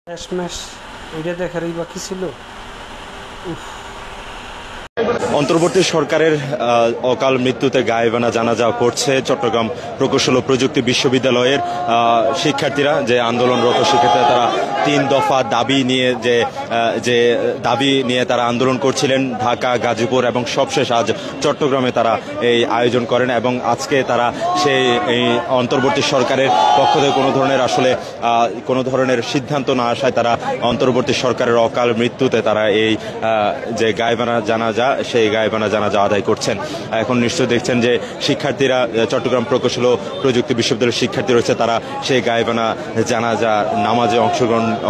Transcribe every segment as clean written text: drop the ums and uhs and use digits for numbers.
শেষমেশ এটা দেখারই বাকি ছিল। অন্তর্বর্তী সরকারের অকাল মৃত্যুতে গায়েবানা জানাজা করছে চট্টগ্রাম প্রকৌশল ও প্রযুক্তি বিশ্ববিদ্যালয়ের শিক্ষার্থীরা। যে আন্দোলনরত শিক্ষার্থীরা তারা 3 দফা দাবি নিয়ে যে দাবি নিয়ে তারা আন্দোলন করছিলেন ঢাকা, গাজীপুর এবং সবশেষ আজ চট্টগ্রামে তারা এই আয়োজন করেন। এবং আজকে তারা সেই এই অন্তর্বর্তী সরকারের পক্ষ থেকে কোনো ধরনের সিদ্ধান্ত না আসায় তারা অন্তর্বর্তী সরকারের অকাল মৃত্যুতে তারা এই যে গায়েবানা জানাজা সেই গায়েবানা জানাজা আদায় করছেন। এখন নিশ্চয় দেখছেন যে শিক্ষার্থীরা চট্টগ্রাম প্রকৌশল ও প্রযুক্তি বিশ্ববিদ্যালয়ের শিক্ষার্থী রয়েছে, তারা সেই গায়েবানা জানাজা নামাজে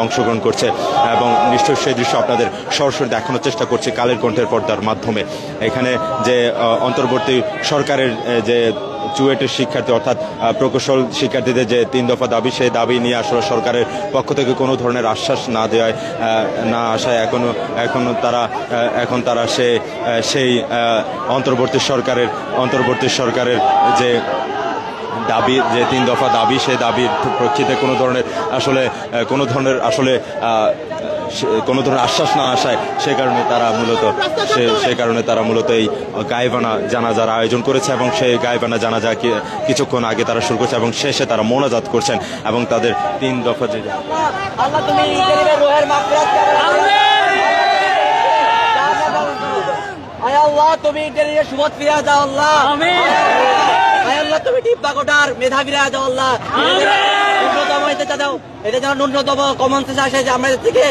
অংশগ্রহণ করছে এবং নিশ্চয় সেই দৃশ্য আপনাদের সরাসরি দেখানোর চেষ্টা করছে কালের কণ্ঠের পর্দার মাধ্যমে। এখানে যে অন্তর্বর্তী সরকারের যে চুয়েটের শিক্ষার্থী অর্থাৎ প্রকৌশল শিক্ষার্থীদের যে 3 দফা দাবি, সেই দাবি নিয়ে আসলে সরকারের পক্ষ থেকে কোনো ধরনের আশ্বাস না আসায় এখন তারা সেই অন্তর্বর্তী সরকারের যে দাবি, যে 3 দফা দাবি, সেই দাবির প্রেক্ষিতে কোনো ধরনের আশ্বাস না আসায় সে কারণে তারা মূলত এই গায়েবানা জানাজার আয়োজন করেছে এবং সেই গায়েবানা জানাজা কিছুক্ষণ আগে তারা শুরু করছে এবং শেষে তারা মোনাজাত করছেন এবং তাদের 3 দফা যে তুমি সুবত ফিরে যাও আল্লাহ, তুমি টিপ্পাকোটার মেধা ফিরে যাও আল্লাহ, এটা যেন ন্যূনতম কমন সেন্স আসে যে আমাদের থেকে।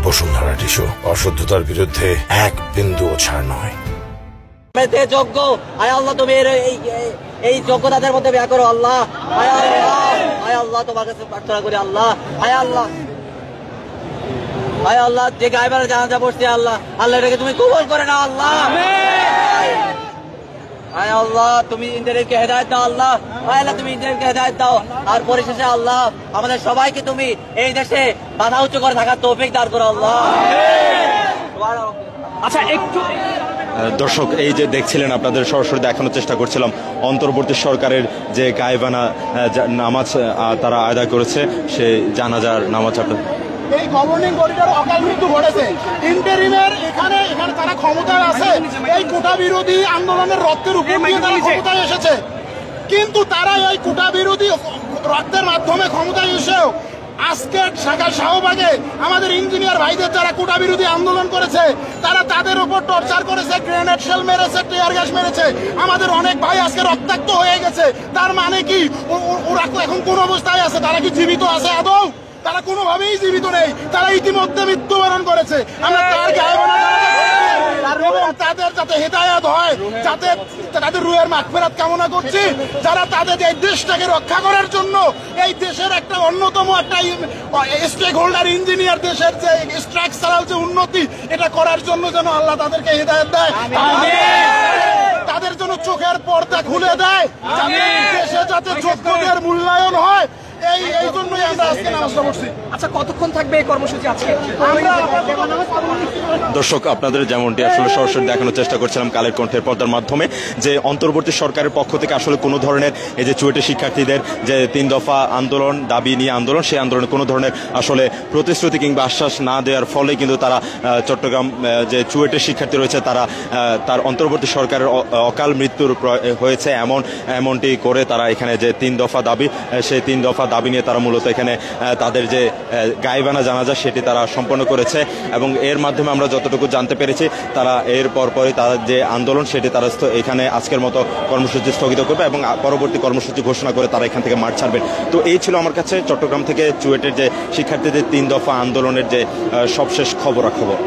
বসুন্ধরা টিস্যু অশুদ্ধতার বিরুদ্ধে এক বিন্দুও ছাড় নয়। যোগ্য আয় আল্লাহ, তুমি এই যোগ্যতাদের মধ্যে ব্যয় করো আল্লাহ। আয় আল্লাহ তোমার কাছে প্রার্থনা করি আল্লাহ। আয় আল্লাহ যে গায়েবানা জানাজা পড়ছে আল্লাহ, এটাকে তুমি কবুল করে নাও আল্লাহ। আয় আল্লাহ তুমি ইন্টারনেটকে হেদায়েত দাও আল্লাহ। আল্লাহ তুমি ইন্টারনেটকে হেদায়েত দাও। আর পরিশেষে আল্লাহ আমাদের সবাইকে তুমি এই দেশে বাধা উঁচু করে থাকার তৌফিক দান করো আল্লাহ। আচ্ছা, একটু দর্শক এই যে দেখছিলেন, আপনাদের সরাসরি দেখানোর চেষ্টা করছিলাম অন্তর্বর্তী সরকারের যে গায়েবানা নামাজ তারা আদায় করেছে, সেই জানাজার নামাজ। এই গভর্নিং বডিটার অকাল মৃত্যু ঘটেছে। ইন্টারিমের এখানে তারা ক্ষমতায় আছে, এই কোটা বিরোধী আন্দোলনের রক্তের উপর দিয়ে তারা ক্ষমতায় এসেছে, কিন্তু তারা এই কোটা বিরোধী রক্তের মাধ্যমে ক্ষমতায় এসেও আজকে ঢাকা শাহবাগে আমাদের ইঞ্জিনিয়ার ভাইদের যারা কোটা বিরোধী আন্দোলন করেছে তারা তাদের উপর টর্চার করেছে, গ্রেনেড শেল মেরেছে, টিয়ার গ্যাস মেরেছে। আমাদের অনেক ভাই আজকে রক্তাক্ত হয়ে গেছে। তার মানে কি ওরা এখন কোন অবস্থায় আছে? তারা কি জীবিত আছে আদৌ? তারা কোনোভাবেই জীবিত নেই, তারা ইতিমধ্যে মৃত্যুবরণ করেছে। আমরা তার গায়েবানা এবং তাদের যাতে হেদায়েত হয়, যাতে তাদের রুহের মাগফিরাত কামনা করছি, যারা তাদের এই দেশটাকে রক্ষা করার জন্য এই দেশের একটা অন্যতম একটা স্টেক হোল্ডার ইঞ্জিনিয়ার, দেশের যে স্ট্রাকচারাল যে উন্নতি এটা করার জন্য যেন আল্লাহ তাদেরকে হেদায়েত দেয়, তাদের জন্য চোখের পর্দা খুলে দেয়, দেশে যাতে যোগ্যদের মূল্যায়ন হয়। এই জন্যই আমরা আজকে নামাজটা পড়ছি। আচ্ছা, কতক্ষণ থাকবে এই কর্মসূচি আজকে? দর্শক আপনাদের যেমনটি আসলে সরাসরি দেখানোর চেষ্টা করছিলাম কালের কণ্ঠের পর্দার মাধ্যমে, যে অন্তর্বর্তী সরকারের পক্ষ থেকে আসলে কোনো ধরনের এই যে চুয়েটের শিক্ষার্থীদের যে 3 দফা আন্দোলন, দাবি নিয়ে আন্দোলন, সেই আন্দোলনে কোনো ধরনের আসলে প্রতিশ্রুতি কিংবা আশ্বাস না দেওয়ার ফলে কিন্তু তারা চট্টগ্রাম যে চুয়েটের শিক্ষার্থী রয়েছে তার অন্তর্বর্তী সরকারের অকাল মৃত্যুর হয়েছে এমনটি করে তারা এখানে যে 3 দফা দাবি, সেই 3 দফা দাবি নিয়ে তারা মূলত এখানে তাদের যে গায়েবানা জানাজা সেটি তারা সম্পন্ন করেছে। এবং এর মাধ্যমে আমরা যতটুকু জানতে পেরেছি তারা এর পরপরই তাদের যে আন্দোলন সেটি তারা এখানে আজকের মতো কর্মসূচি স্থগিত করবে এবং পরবর্তী কর্মসূচি ঘোষণা করে তারা এখান থেকে মাঠ ছাড়বেন। তো এই ছিল আমার কাছে চট্টগ্রাম থেকে চুয়েটের যে শিক্ষার্থীদের 3 দফা আন্দোলনের যে সবশেষ খবরাখবর।